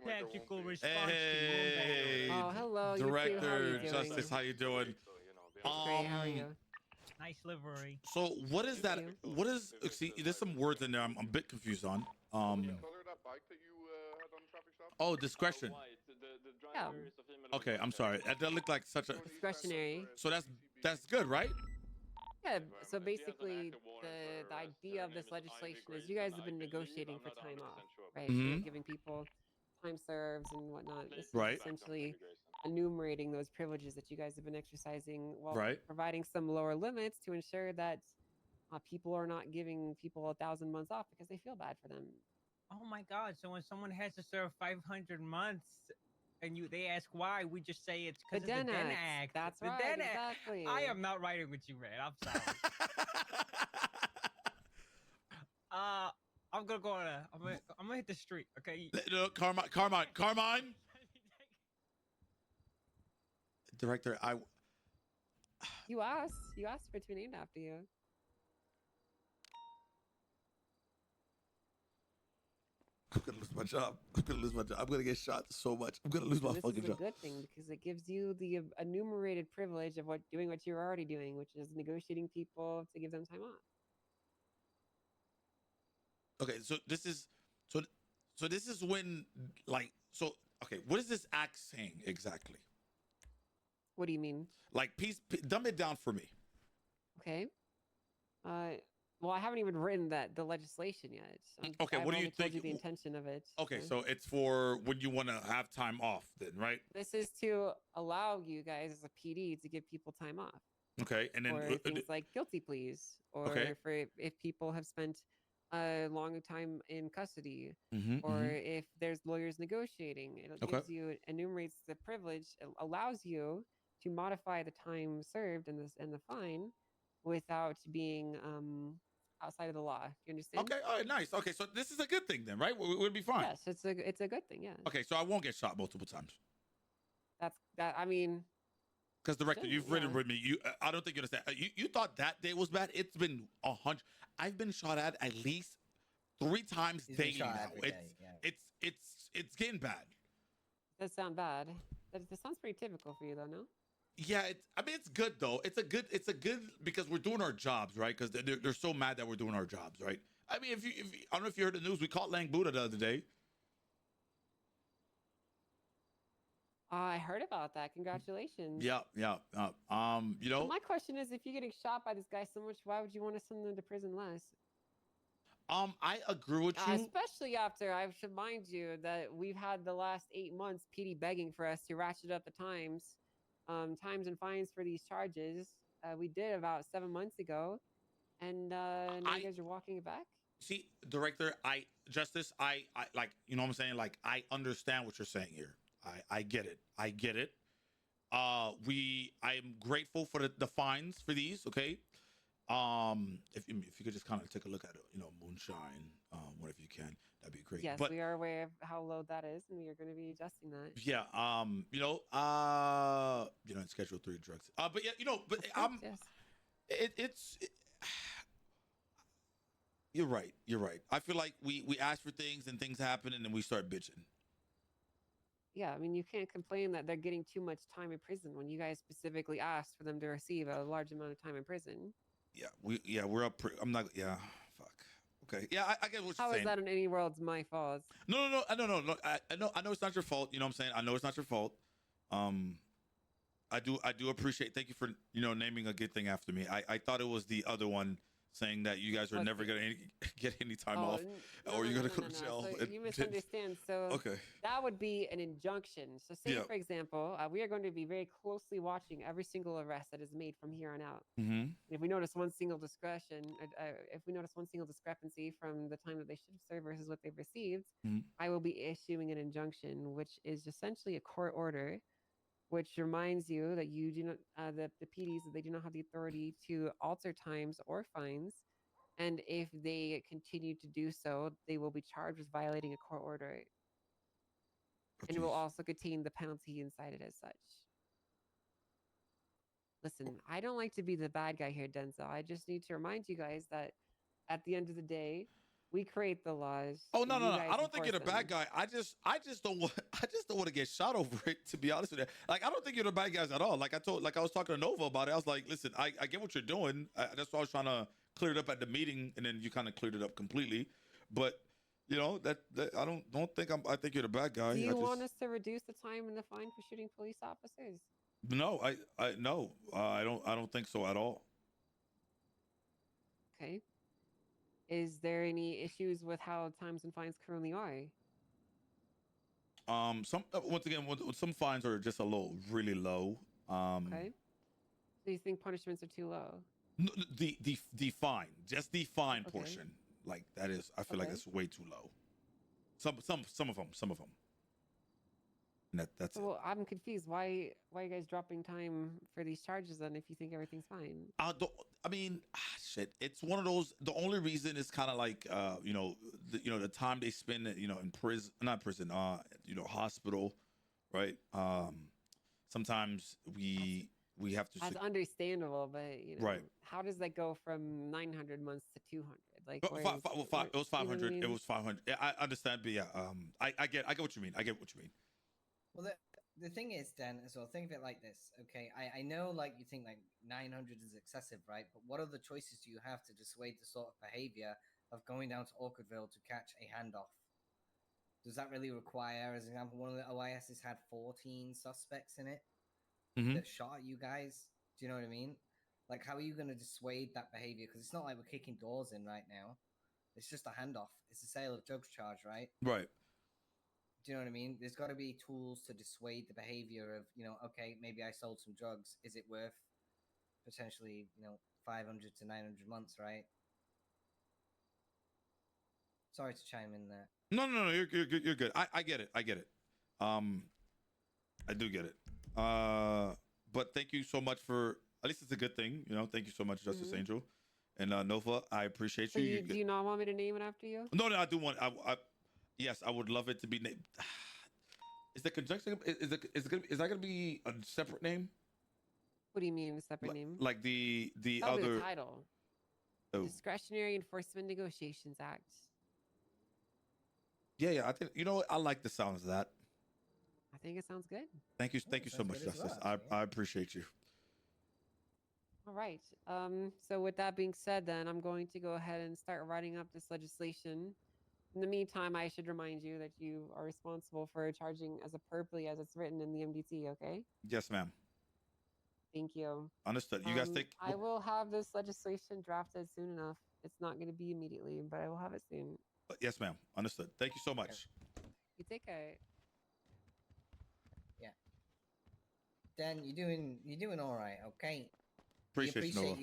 tactical response Hey, to Oh, hello, you two. How are you Director doing? Justice, how you doing? Great. How are you? nice livery. So what is Thank that? you. What is? See, there's some words in there. I'm a bit confused on. Oh, discretion. Yeah, Okay, I'm sorry. That looked like such a. discretionary. So that's good, right? Yeah. So basically, the idea of this legislation is you guys have been negotiating for time off, right? So you're Mm-hmm. giving people time serves and whatnot. This is Right. essentially enumerating those privileges that you guys have been exercising while Right. providing some lower limits to ensure that people are not giving people 1,000 months off because they feel bad for them. Oh my God! So when someone has to serve 500 months, and they ask why, we just say it's The because of the Den Den Act. Act. That's The right. Den Act. Exactly. I am not writing with you, man. I'm sorry. I'm gonna go on. I'm gonna hit the street. Okay. No, Carmine. Director, You asked for it to be named after you. I'm gonna lose my job. I'm gonna lose my job. I'm gonna get shot so much. I'm gonna lose my This fucking is a job. good thing because it gives you the enumerated privilege of doing what you're already doing, which is negotiating people to give them time off. Okay, so this is so this is when okay, what is this act saying exactly? What do you mean? Like, dumb it down for me. Okay. Well, I haven't even written the legislation yet. Okay, I've what do you only told think? you the intention of it. Okay, so it's for when you want to have time off, then, right? This is to allow you guys as a PD to give people time off. Okay, and then or things like guilty pleas, or Okay. for if people have spent a long time in custody, Mhm, or mhm. if there's lawyers negotiating. It Okay. gives you, enumerates the privilege, it allows you to modify the time served and the fine without being outside of the law. You understand? Okay, all right, nice. Okay, so this is a good thing then, right? We'll be fine. Yes, it's a good thing. Yeah. Okay, so I won't get shot multiple times. I mean, Because director, Shouldn't, you've ridden yeah. with me. I don't think you understand. You thought that day was bad. It's been 100. I've been shot at least 3 times He's been daily shot now. every day, yeah. It's getting bad. That sound bad. That sounds pretty typical for you, though, no? Yeah, I mean, it's good though. It's a good because we're doing our jobs, right? Because they're so mad that we're doing our jobs, right? I mean, if you I don't know if you heard the news, we caught Lang Buddha the other day. I heard about that. Congratulations. Yeah. You know, My question is, if you're getting shot by this guy so much, why would you want to send them to prison less? I agree with you. Especially after, I should mind you that we've had the last 8 months PD begging for us to ratchet up the times and fines for these charges. We did about 7 months ago, and now you guys are walking it back. See, director, I like, you know what I'm saying? Like, I understand what you're saying here. I get it. I am grateful for the fines for these, okay? If you could just kind of take a look at it, you know, moonshine, whatever you can, that'd be great. Yes, but we are aware of how low that is, and we are going to be adjusting that. yeah, in Schedule 3 drugs. But yeah, but Yes. it's you're right. I feel like we ask for things and things happen and then we start bitching. Yeah, I mean, you can't complain that they're getting too much time in prison when you guys specifically asked for them to receive a large amount of time in prison. Yeah, we're up. I'm not. Yeah, fuck. Okay. Yeah, I get what you're saying. How is that in any world's my fault? No. I know it's not your fault. You know what I'm saying? I know it's not your fault. I do appreciate. Thank you for naming a good thing after me. I thought it was the other one saying that you guys are never gonna get any time off, or you're gonna go to jail. So you misunderstand. So okay, that would be an injunction. So say, for example, we are going to be very closely watching every single arrest that is made from here on out. Mm-hmm. If we notice one single discrepancy from the time that they should have served versus what they've received, I will be issuing an injunction, which is essentially a court order, which reminds you that you do not, the PDs, that they do not have the authority to alter times or fines. And if they continue to do so, they will be charged with violating a court order. And it will also contain the penalty inside it as such. Listen, I don't like to be the bad guy here, Denzel. I just need to remind you guys that at the end of the day, We create the laws. Oh no, You no, no! guys I don't think you're the enforce bad them. guy. I just don't want, I just don't want to get shot over it. To be honest with you, like I don't think you're the bad guys at all. Like I was talking to Nova about it. I was like, listen, I get what you're doing. That's why I was trying to clear it up at the meeting, and then you kind of cleared it up completely. But you know that I don't think I think you're the bad guy. Do you I just, want us to reduce the time and the fine for shooting police officers? no, I no, I don't think so at all. Okay. Is there any issues with how times and fines currently are? Some once again, some fines are just a little really low. Okay. So you think punishments are too low? The fine, just the fine Okay. portion, like that is, I feel like Okay. that's way too low. Some of them. And that's it. Well, I'm confused. Why are you guys dropping time for these charges then if you think everything's fine? I mean, shit. It's one of those. The only reason is kind of like, the time they spend, in prison, not prison, hospital, right? Sometimes we have to. That's understandable, but Right. how does that go from 900 months to 200? Like, It was 500. You know what I It mean? was 500. Yeah, I understand, but yeah, I get what you mean. I get what you mean. Well, the thing is, Dan, as well, think of it like this. Okay, I know, like, you think like 900 is excessive, right? But what other choices do you have to dissuade the sort of behavior of going down to Orchardville to catch a handoff? Does that really require, as an example, one of the OISs had 14 suspects in it that shot at you guys? Do you know what I mean? Like, how are you going to dissuade that behavior? Because it's not like we're kicking doors in right now. It's just a handoff. It's a sale of drugs charge, right? Right. Do you know what I mean? There's got to be tools to dissuade the behavior of, okay, maybe I sold some drugs. Is it worth potentially, 500 to 900 months, right? Sorry to chime in there. No, you're good. You're good. I get it. I get it. I do get it. But thank you so much for, at least it's a good thing, thank you so much, Justice Angel. And Nova, I appreciate So you. do you not want me to name it after you? No, I do want, yes, I would love it to be named. Is the conjunction, is that gonna be a separate name? What do you mean a separate name? Like the That'll be other the title. Oh. Discretionary Enforcement Negotiations Act. Yeah, I think, what? I like the sound of that. I think it sounds good. Thank you so sounds much, good as Justice. well, I appreciate you. All right. So with that being said, then I'm going to go ahead and start writing up this legislation. In the meantime, I should remind you that you are responsible for charging as appropriately as it's written in the MDT, okay? Yes, ma'am. Thank you. Understood. You guys take. I will have this legislation drafted soon enough. It's not going to be immediately, but I will have it soon. Yes, ma'am. Understood. Thank you so much. You take care. Dan, you're doing all right, okay? Appreciate you, Nova.